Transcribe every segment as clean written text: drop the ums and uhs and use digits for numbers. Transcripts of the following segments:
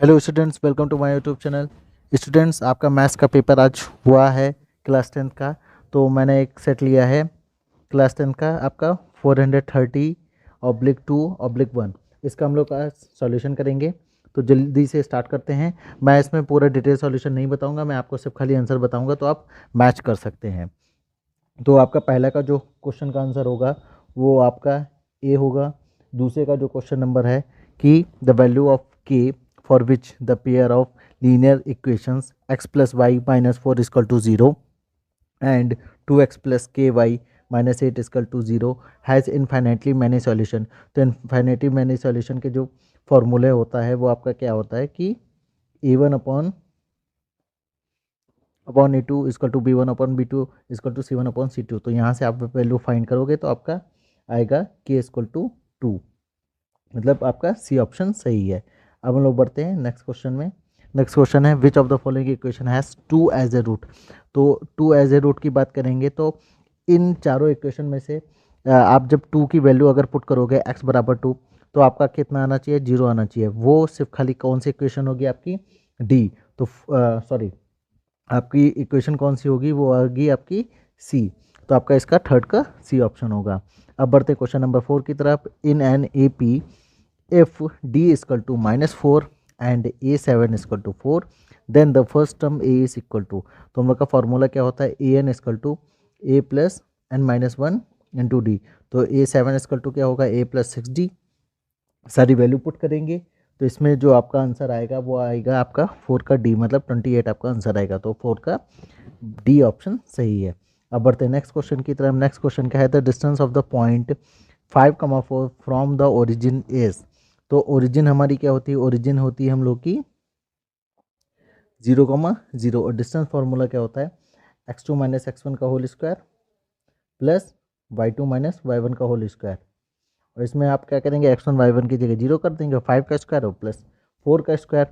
Hello students, welcome to my YouTube channel. Students, आपका maths का paper आज हुआ है क्लास टेंथ का। तो मैंने एक सेट लिया है क्लास टेंथ का आपका 430/2/1। इसका हम लोग का सॉल्यूशन करेंगे। तो जल्दी से स्टार्ट करते हैं। मैं इसमें पूरा डिटेल सॉल्यूशन नहीं बताऊंगा, मैं आपको सिर्फ खाली आंसर बताऊंगा, तो आप मैच कर सकते हैं। तो आपका पहला का जो क्वेश्चन का आंसर होगा वो आपका ए होगा। दूसरे का जो क्वेश्चन नंबर है कि the value of k for which the pair of linear equations x plus y minus four equal to zero and 2x plus k y minus eight equal to zero has infinitely many solution. तो infinitely many solution के जो फॉर्मूले होता है वो आपका क्या होता है कि a1 upon a two equal to b1 upon b2 equal to c1 upon c2। तो यहाँ से आप वैल्यू फाइंड करोगे तो आपका आएगा k इजकल टू 2, मतलब आपका सी ऑप्शन सही है। अब हम लोग बढ़ते हैं नेक्स्ट क्वेश्चन में। नेक्स्ट क्वेश्चन है which of the following equation has two as a root. तो टू एज ए रूट की बात करेंगे तो इन चारों इक्वेशन में से आप जब टू की वैल्यू अगर पुट करोगे x बराबर टू, तो आपका कितना आना चाहिए, जीरो आना चाहिए। वो सिर्फ खाली कौन सी इक्वेशन होगी आपकी, डी। तो सॉरी, आपकी इक्वेशन कौन सी होगी, वो आएगी आपकी सी। तो आपका इसका थर्ड का सी ऑप्शन होगा। अब बढ़ते क्वेश्चन नंबर 4 की तरफ। In an A P if d equal to -4 and a7 equal to 4 then the first term a is equal to. तो हम लोग का फॉर्मूला क्या होता है, a n equal to a plus n minus one into d. तो a7 equal to क्या होगा, a प्लस 6d। सारी वैल्यू पुट करेंगे तो इसमें जो आपका आंसर आएगा वो आएगा आपका 4 का डी, मतलब 28 आपका आंसर आएगा। तो 4 का डी ऑप्शन सही है। अब बढ़ते हैं नेक्स्ट क्वेश्चन की तरफ। नेक्स्ट क्वेश्चन क्या है, the distance of the point 5,4 from the origin is. तो ओरिजिन हमारी क्या होती है, ओरिजिन होती है हम लोग की 0,0। और डिस्टेंस फार्मूला क्या होता है, x2 माइनस x1 का whole square plus y2 minus y1 का होल स्क्वायर। और इसमें आप क्या करेंगे, x1 y1 की जगह 0 कर देंगे, 5 का स्क्वायर और प्लस 4 का स्क्वायर।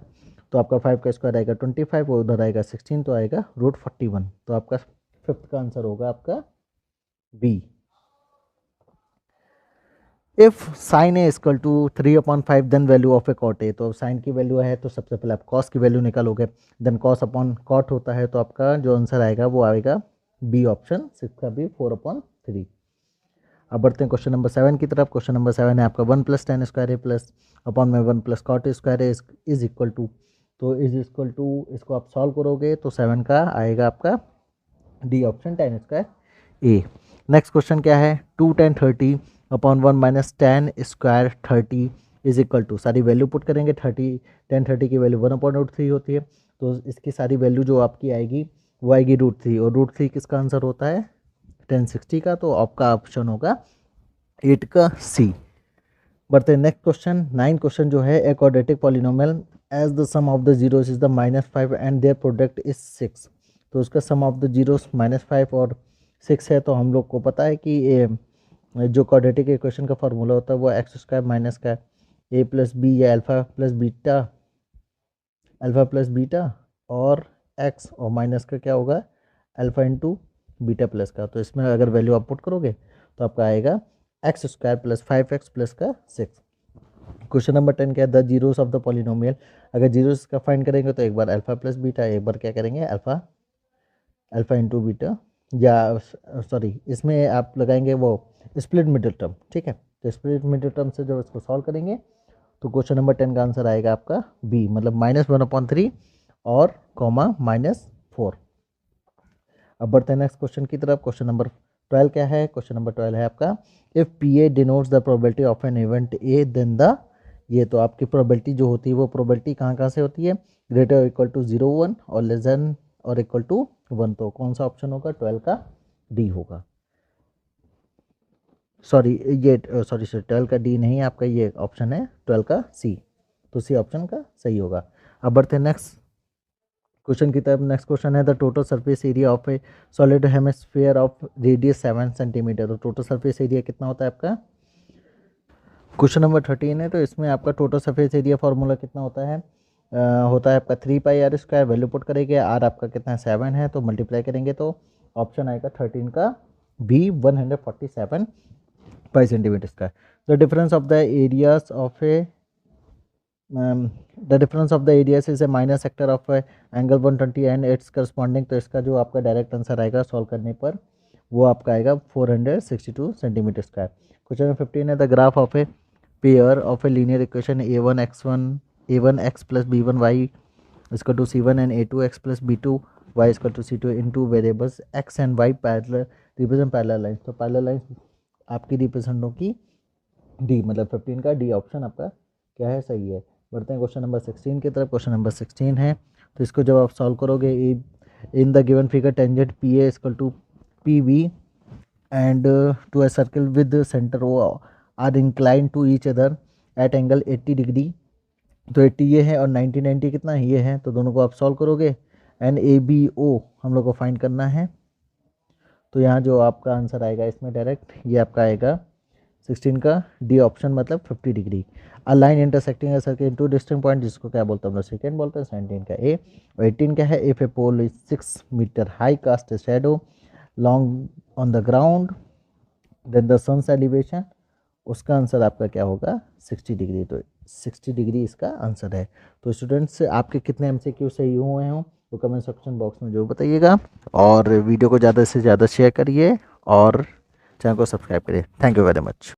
तो आपका 5 का स्क्वायर आएगा 25 और उधर आएगा 16, तो आएगा √41। तो आपका फिफ्थ का आंसर होगा आपका B. If sin A equal to 3/5 then value of A cot A. तो साइन की वैल्यू है तो सबसे पहले आप कॉस की वैल्यू निकालोगे, देन कॉस अपॉन कॉट होता है, तो आपका जो आंसर आएगा वो आएगा बी ऑप्शन, सिक्स का बी, 4/3। अब बढ़ते हैं क्वेश्चन नंबर 7 की तरफ। क्वेश्चन नंबर 7 है आपका 1 plus tan square A plus upon में 1 plus cot square A is equal to. तो इज इक्वल टू इसको आप सॉल्व करोगे तो 7 का आएगा आपका D option, tan square A. Next question क्या है, 2 tan 30/1 minus tan square 30 is equal to. सारी वैल्यू पुट करेंगे, 30 की वैल्यू 1/√3 होती है। तो इसकी सारी वैल्यू जो आपकी आएगी वो आएगी √3, और √3 किसका आंसर होता है, 1060 का। तो आपका ऑप्शन होगा 8 का सी। बढ़ते हैं नेक्स्ट क्वेश्चन। 9 क्वेश्चन जो है, a quadratic polynomial as the sum of the zeros is the -5 and their product is 6। तो उसका सम ऑफ द जीरोस -5 और 6 है। तो हम लोग को पता है कि ये जो क्वाड्रेटिक इक्वेशन का फार्मूला होता है वो एक्स स्क्वायर माइनस का ए प्लस बी या अल्फा प्लस बीटा और एक्स, और माइनस का क्या होगा, अल्फा इंटू बीटा प्लस का। तो इसमें अगर वैल्यू आप पुट करोगे तो आपका आएगा x square plus 5x plus का 6। क्वेश्चन नंबर 10 क्या है, the zeros of the polynomial. अगर जीरोस का फाइंड करेंगे तो एक बार अल्फा प्लस बीटा, एक बार क्या करेंगे अल्फा इंटू बीटा, या सॉरी इसमें आप लगाएंगे वो स्प्लिट मिडिल टर्म, ठीक है। तो स्प्लिट मिडिल टर्म से जब इसको सॉल्व करेंगे तो क्वेश्चन नंबर 10 का आंसर आएगा आपका बी, मतलब -1/3 और कॉमा -4। अब बढ़ते हैं नेक्स्ट क्वेश्चन की तरफ। क्वेश्चन नंबर 12 क्या है, क्वेश्चन नंबर 12 है आपका if P A denotes the probability of an event A then the. ये तो आपकी प्रोबेबिलिटी जो होती है वो प्रोबेबिलिटी कहाँ कहाँ से होती है, ग्रेटर इक्वल टू 0 1 और लेस देन और इक्वल टू 1। तो कौन सा ऑप्शन होगा, 12 का डी होगा। सॉरी ये सॉरी 12 का डी नहीं, आपका ये ऑप्शन है 12 का सी। तो सी ऑप्शन का सही होगा। अब बढ़ते हैं नेक्स्ट क्वेश्चन की तरफ। नेक्स्ट क्वेश्चन है the total surface area of A solid hemisphere of radius 7 centimetre. तो टोटल सरफेस एरिया कितना होता है आपका, क्वेश्चन नंबर 13 है। तो इसमें आपका टोटल सरफेस एरिया फार्मूला कितना होता है, होता है आपका 3πr²। वैल्यू पुट करेंगे, आर आपका कितना है 7 है, तो मल्टीप्लाई करेंगे तो ऑप्शन आएगा 13 का B, 147 pi centimetre square. The difference of the areas of a the difference of the areas is a minor sector of angle 120 and its corresponding, तो इसका जो आपका डायरेक्ट आंसर आएगा सॉल्व करने पर वो आपका आएगा 462 सेंटीमीटर स्क्वायर। क्वेश्चन 15 है the graph of a pair of a linear equation a1 x plus b1 y इसका to c1 and a2 x plus b2 y इसका to c2 in two variables x and y parallel represent parallel lines. तो parallel lines आपकी represent होगी D, मतलब 15 का D option आपका क्या है, सही है। बढ़ते हैं क्वेश्चन नंबर 16 की तरफ। क्वेश्चन नंबर 16 है, तो इसको जब आप सॉल्व करोगे in the given figure tangent P A equal to P B and to a circle with centre O are incline to each other at angle 80 degree. तो 80 ये है और 90 कितना है, ये है, तो दोनों को आप सॉल्व करोगे एंड ए बी ओ हम लोग को फाइंड करना है। तो यहाँ जो आपका आंसर आएगा इसमें डायरेक्ट ये आपका आएगा 16 का डी ऑप्शन, मतलब 50 degree. A line intersecting a circle in two distinct point, जिसको क्या बोलते हैं हम लोग, सेकेंड बोलते हैं। 17 का ए और 18 क्या है, if a pole is 6 metre high cast a shadow long on the ground then the sun's elevation, उसका आंसर आपका क्या होगा 60 डिग्री। तो 60 डिग्री इसका आंसर है। तो स्टूडेंट्स आपके कितने एमसीक्यू सही हुए हों तो कमेंट सेक्शन बॉक्स में जो बताइएगा, और वीडियो को ज़्यादा से ज़्यादा शेयर करिए और चैनल को सब्सक्राइब करिए। Thank you very much.